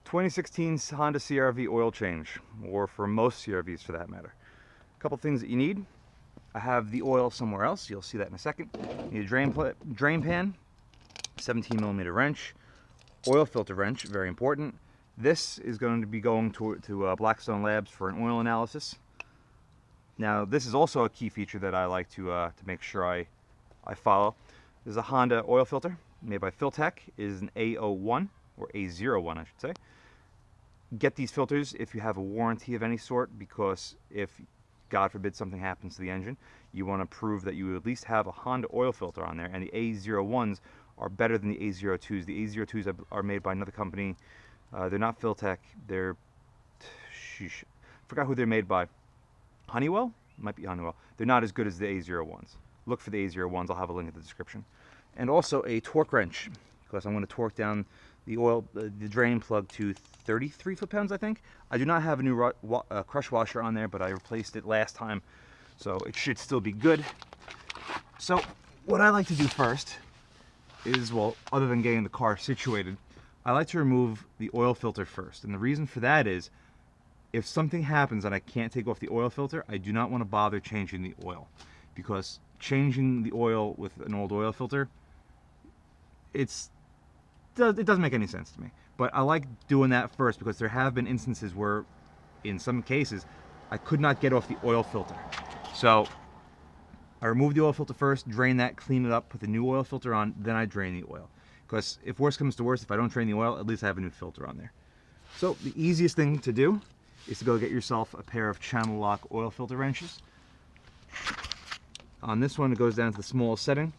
2016 Honda CRV oil change, or for most CRVs for that matter. A couple things that you need. I have the oil somewhere else, you'll see that in a second. You need a drain pan, 17mm wrench, oil filter wrench, very important. This is going to be going to Blackstone Labs for an oil analysis. Now this is also a key feature that I like to make sure I follow. This is a Honda oil filter made by Filtech. It is an A01, or A01 I should say. Get these filters if you have a warranty of any sort, because if God forbid something happens to the engine, you want to prove that you at least have a Honda oil filter on there, and the A01s are better than the A02s. The A02s are made by another company. They're not Filtech. They're, sheesh, forgot who they're made by. Honeywell? Might be Honeywell. They're not as good as the A01s. Look for the A01s. I'll have a link in the description. And also a torque wrench, because I'm going to torque down the drain plug to 33 foot-pounds, I think. I do not have a new crush washer on there, but I replaced it last time, so it should still be good. So what I like to do first is, well, other than getting the car situated, I like to remove the oil filter first. And the reason for that is, if something happens and I can't take off the oil filter, I do not want to bother changing the oil, because changing the oil with an old oil filter, it doesn't make any sense to me. But I like doing that first, because there have been instances where, in some cases, I could not get off the oil filter. So I remove the oil filter first, drain that, clean it up, put the new oil filter on, then I drain the oil. Because if worse comes to worse, if I don't drain the oil, at least I have a new filter on there. So the easiest thing to do is to go get yourself a pair of channel lock oil filter wrenches. On this one, it goes down to the smallest setting,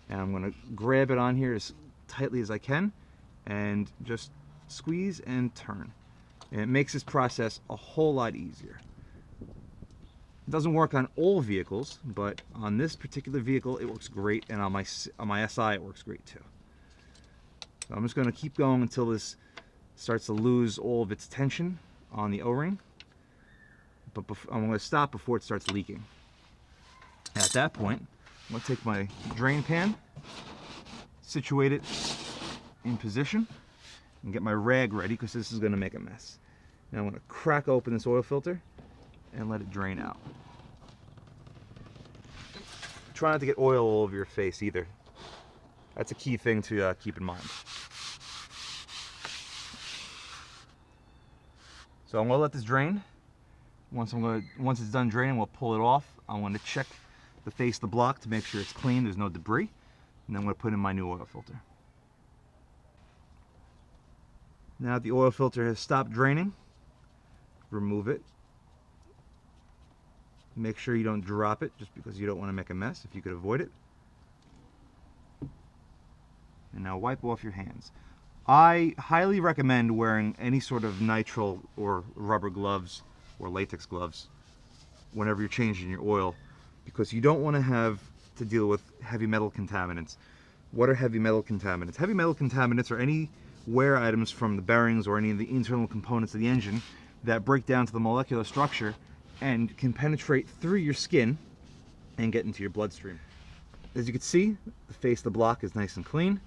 and I'm going to grab it on here as tightly as I can and just squeeze and turn, and it makes this process a whole lot easier. It doesn't work on all vehicles, but on this particular vehicle it works great, and on my SI it works great too. So I'm just going to keep going until this starts to lose all of its tension on the O-ring, but I'm going to stop before it starts leaking. At that point, I'm going to take my drain pan, situate it in position, and get my rag ready, because this is going to make a mess. Now I'm going to crack open this oil filter and let it drain out. Try not to get oil all over your face either. That's a key thing to keep in mind. So I'm going to let this drain. Once it's done draining, we'll pull it off. I'm going to check the face of the block to make sure it's clean, there's no debris, and then I'm going to put in my new oil filter. Now that the oil filter has stopped draining, remove it. Make sure you don't drop it, just because you don't want to make a mess if you could avoid it. And now wipe off your hands. I highly recommend wearing any sort of nitrile or rubber gloves or latex gloves whenever you're changing your oil, because you don't want to have to deal with heavy metal contaminants. What are heavy metal contaminants? Heavy metal contaminants are any wear items from the bearings or any of the internal components of the engine that break down to the molecular structure and can penetrate through your skin and get into your bloodstream. As you can see, the face of the block is nice and clean.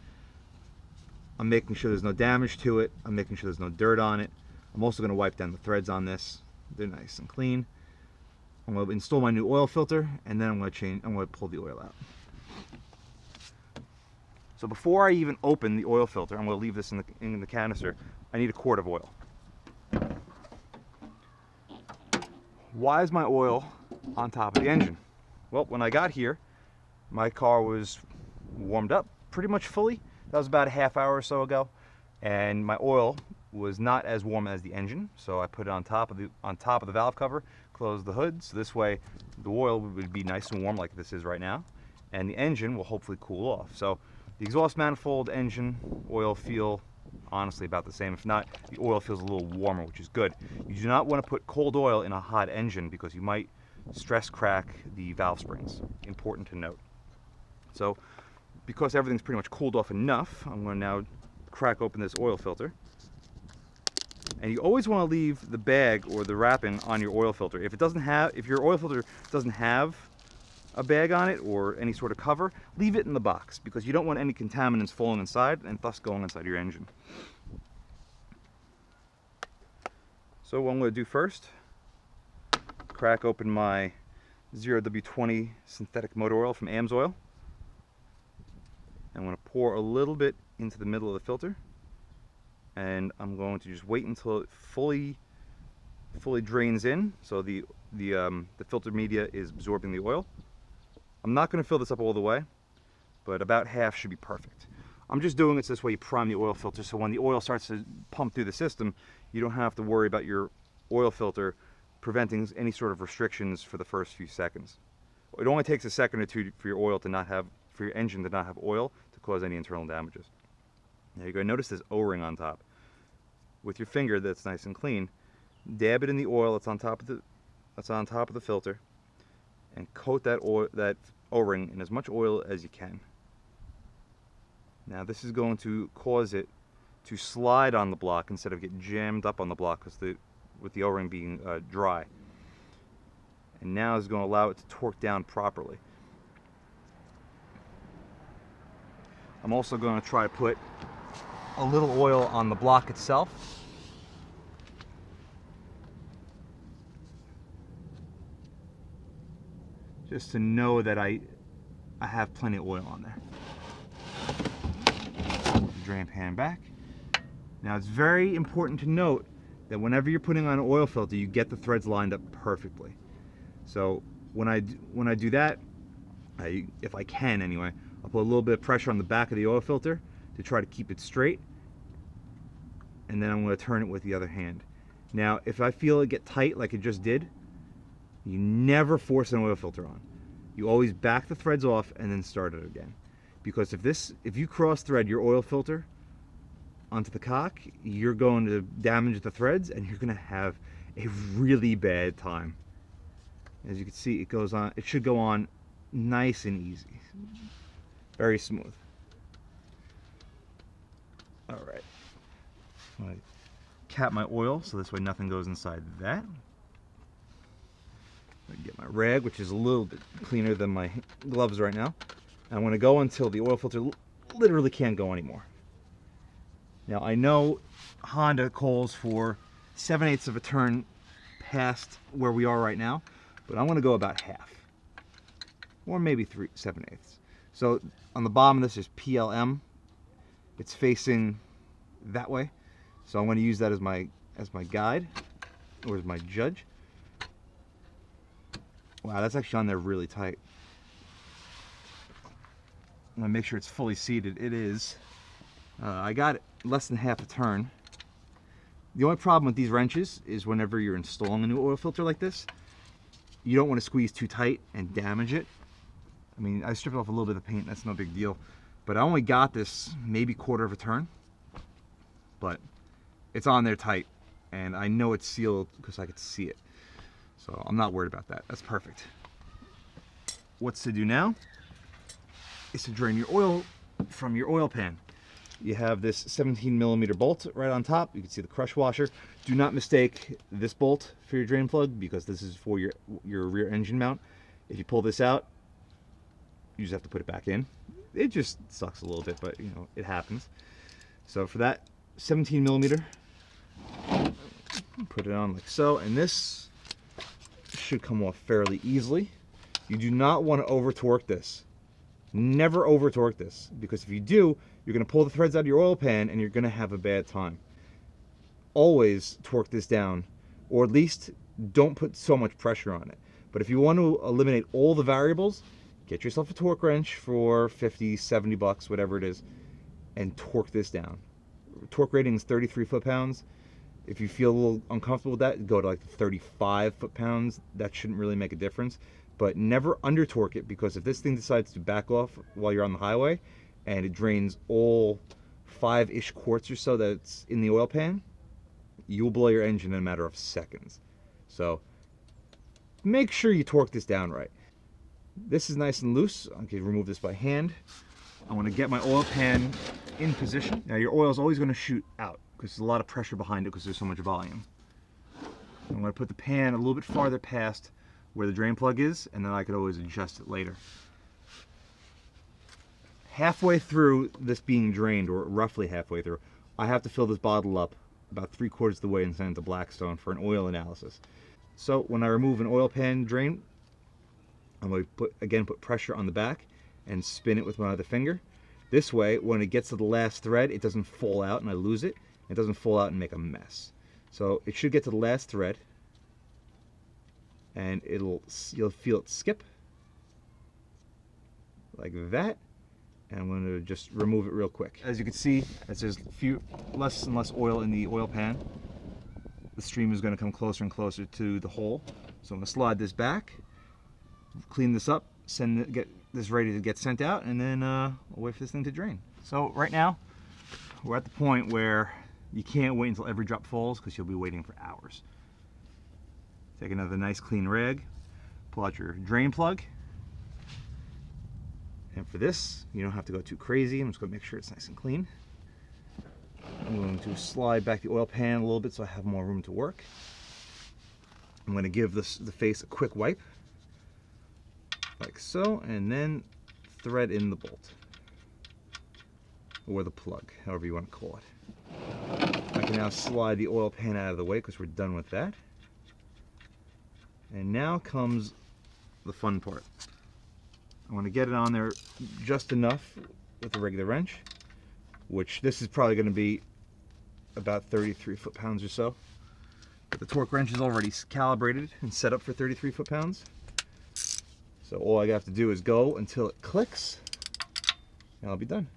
I'm making sure there's no damage to it. I'm making sure there's no dirt on it. I'm also going to wipe down the threads on this. They're nice and clean. I'm going to install my new oil filter, and then I'm going to pull the oil out. So before I even open the oil filter, I'm going to leave this in the canister. I need a quart of oil. Why is my oil on top of the engine? Well, when I got here, my car was warmed up pretty much fully. That was about a half hour or so ago, and my oil was not as warm as the engine, so I put it on top of the valve cover, closed the hood, so this way the oil would be nice and warm like this is right now, and the engine will hopefully cool off. So the exhaust manifold, engine, oil feel honestly about the same. If not, the oil feels a little warmer, which is good. You do not want to put cold oil in a hot engine, because you might stress crack the valve springs. Important to note. So because everything's pretty much cooled off enough, I'm going to now crack open this oil filter. And you always want to leave the bag or the wrapping on your oil filter. If your oil filter doesn't have a bag on it or any sort of cover, leave it in the box, because you don't want any contaminants falling inside and thus going inside your engine. So what I'm going to do first, crack open my 0W20 synthetic motor oil from AMSOIL. I'm going to pour a little bit into the middle of the filter, and I'm going to just wait until it fully drains in, so the filter media is absorbing the oil. I'm not going to fill this up all the way, but about half should be perfect. I'm just doing it so this way you prime the oil filter, so when the oil starts to pump through the system, you don't have to worry about your oil filter preventing any sort of restrictions for the first few seconds. It only takes a second or two for your engine to not have oil to cause any internal damages. Now you're going to notice this O-ring on top. With your finger that's nice and clean, dab it in the oil that's on top of the filter, and coat that O-ring in as much oil as you can. Now this is going to cause it to slide on the block instead of get jammed up on the block with the O-ring being dry. And now it's going to allow it to torque down properly. I'm also going to try to put a little oil on the block itself. Just to know that I have plenty of oil on there. Drain pan back. Now it's very important to note that whenever you're putting on an oil filter, you get the threads lined up perfectly. So when I do that, if I can anyway, I'll put a little bit of pressure on the back of the oil filter to try to keep it straight, and then I'm going to turn it with the other hand. Now if I feel it get tight like it just did, you never force an oil filter on. You always back the threads off and then start it again. Because if you cross thread your oil filter onto the cock, you're going to damage the threads and you're going to have a really bad time. As you can see, it should go on nice and easy. Very smooth. Alright. I'm going to cap my oil so this way nothing goes inside that. I'm going to get my rag, which is a little bit cleaner than my gloves right now. I'm going to go until the oil filter literally can't go anymore. Now I know Honda calls for 7/8 of a turn past where we are right now, but I'm going to go about half, or maybe 7/8. So on the bottom of this is PLM. It's facing that way, so I'm going to use that as my guide, or as my judge. Wow, that's actually on there really tight. I'm going to make sure it's fully seated. It is. I got it less than half a turn. The only problem with these wrenches is whenever you're installing a new oil filter like this, you don't want to squeeze too tight and damage it. I mean, I stripped off a little bit of paint, that's no big deal. But I only got this maybe quarter of a turn. But it's on there tight, and I know it's sealed because I could see it. So I'm not worried about that. That's perfect. What's to do now is to drain your oil from your oil pan. You have this 17mm bolt right on top. You can see the crush washer. Do not mistake this bolt for your drain plug, because this is for your rear engine mount. If you pull this out, you just have to put it back in. It just sucks a little bit, but you know, it happens. So for that 17mm, put it on like so, and this should come off fairly easily. You do not want to over torque this. Never over torque this, because if you do, you're going to pull the threads out of your oil pan and you're going to have a bad time. Always torque this down, or at least don't put so much pressure on it. But if you want to eliminate all the variables, get yourself a torque wrench for 50, 70 bucks, whatever it is, and torque this down. Torque rating is 33 foot-pounds. If you feel a little uncomfortable with that, go to like 35 foot-pounds. That shouldn't really make a difference. But never under torque it, because if this thing decides to back off while you're on the highway and it drains all 5-ish quarts or so that's in the oil pan, you'll blow your engine in a matter of seconds. So make sure you torque this down right. This is nice and loose. I can remove this by hand. I want to get my oil pan in position. Now your oil is always going to shoot out because there's a lot of pressure behind it because there's so much volume. I'm going to put the pan a little bit farther past where the drain plug is, and then I could always adjust it later. Halfway through this being drained, or roughly halfway through, I have to fill this bottle up about 3/4 of the way and send it to Blackstone for an oil analysis. So when I remove an oil pan drain, I'm going to put pressure on the back and spin it with my other finger. This way, when it gets to the last thread, it doesn't fall out and I lose it. It doesn't fall out and make a mess. So it should get to the last thread, and you'll feel it skip like that. And I'm going to just remove it real quick. As you can see, as there's less and less oil in the oil pan, the stream is going to come closer and closer to the hole. So I'm going to slide this back, clean this up, get this ready to get sent out, and then I'll wait for this thing to drain. So right now, we're at the point where you can't wait until every drop falls because you'll be waiting for hours. Take another nice clean rag, pull out your drain plug, and for this, you don't have to go too crazy. I'm just going to make sure it's nice and clean. I'm going to slide back the oil pan a little bit so I have more room to work. I'm going to give the face a quick wipe, like so, and then thread in the bolt, or the plug, however you want to call it. I can now slide the oil pan out of the way because we're done with that. And now comes the fun part. I want to get it on there just enough with a regular wrench, which this is probably going to be about 33 foot-pounds or so. But the torque wrench is already calibrated and set up for 33 foot-pounds. So all I have to do is go until it clicks, and I'll be done.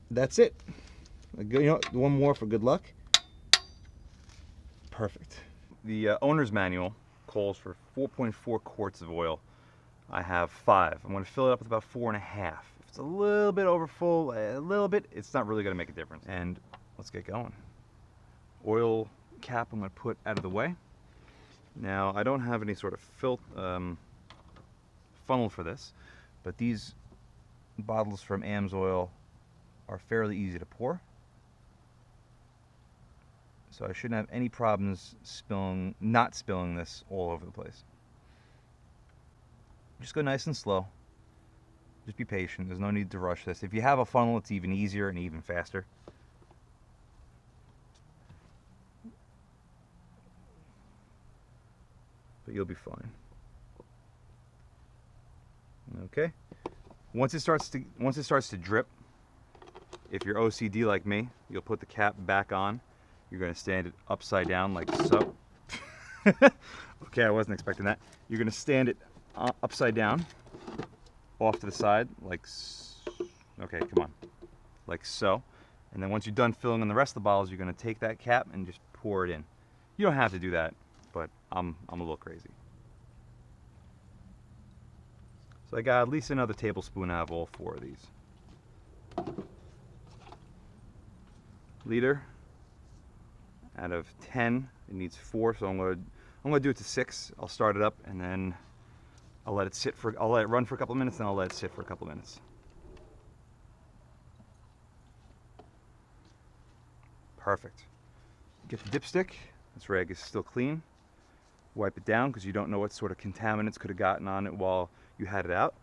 That's it. You know, one more for good luck. Perfect. The owner's manual calls for 4.4 quarts of oil. I have 5. I'm going to fill it up with about 4.5. If it's a little bit over full, a little bit, it's not really going to make a difference. And let's get going. Oil cap I'm going to put out of the way. Now, I don't have any sort of funnel for this, but these bottles from AMSOIL are fairly easy to pour. So I shouldn't have any problems not spilling this all over the place. Just go nice and slow. Just be patient. There's no need to rush this. If you have a funnel, it's even easier and even faster. But you'll be fine. Okay. Once it starts to drip, if you're OCD like me, you'll put the cap back on. You're going to stand it upside down like so. Okay, I wasn't expecting that. You're going to stand it upside down, off to the side, like okay, come on, like so. And then once you're done filling in the rest of the bottles, you're going to take that cap and just pour it in. You don't have to do that, but I'm a little crazy. So I got at least another tablespoon out of all 4 of these. Liter out of 10, it needs 4, so I'm gonna do it to 6. I'll start it up and then I'll let it run for a couple of minutes, and I'll let it sit for a couple of minutes. Perfect. Get the dipstick. This rag is still clean. Wipe it down because you don't know what sort of contaminants could have gotten on it while you had it out.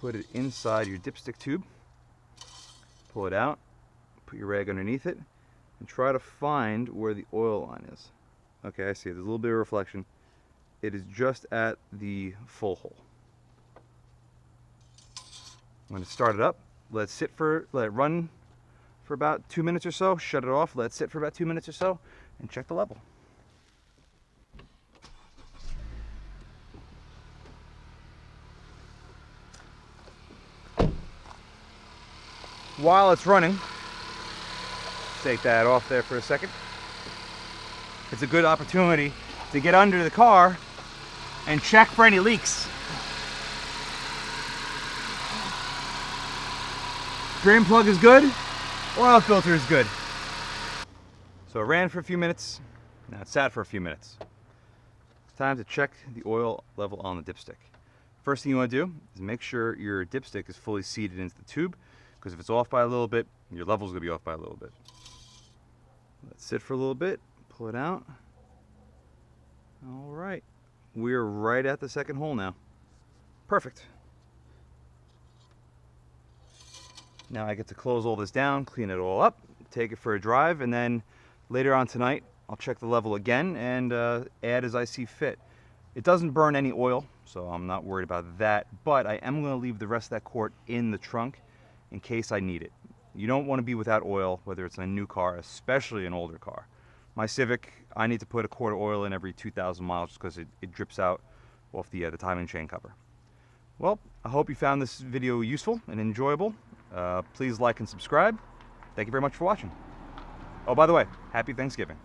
Put it inside your dipstick tube. Pull it out. Put your rag underneath it and try to find where the oil line is. Okay, I see it. There's a little bit of reflection. It is just at the full hole. I'm going to start it up. Let it run for about 2 minutes or so. Shut it off. Let it sit for about 2 minutes or so, and check the level. While it's running, take that off there for a second. It's a good opportunity to get under the car and check for any leaks. Drain plug is good, oil filter is good. So it ran for a few minutes, now it sat for a few minutes. It's time to check the oil level on the dipstick. First thing you want to do is make sure your dipstick is fully seated into the tube, because if it's off by a little bit, your level's going to be off by a little bit. Let it sit for a little bit, pull it out. All right, we're right at the second hole now. Perfect. Now I get to close all this down, clean it all up, take it for a drive, and then later on tonight I'll check the level again and add as I see fit. It doesn't burn any oil, so I'm not worried about that, but I am going to leave the rest of that quart in the trunk in case I need it. You don't want to be without oil, whether it's a new car, especially an older car. My Civic, I need to put a quart of oil in every 2,000 miles just because it drips out off the timing chain cover. Well, I hope you found this video useful and enjoyable. Please like and subscribe. Thank you very much for watching. Oh, by the way, happy Thanksgiving.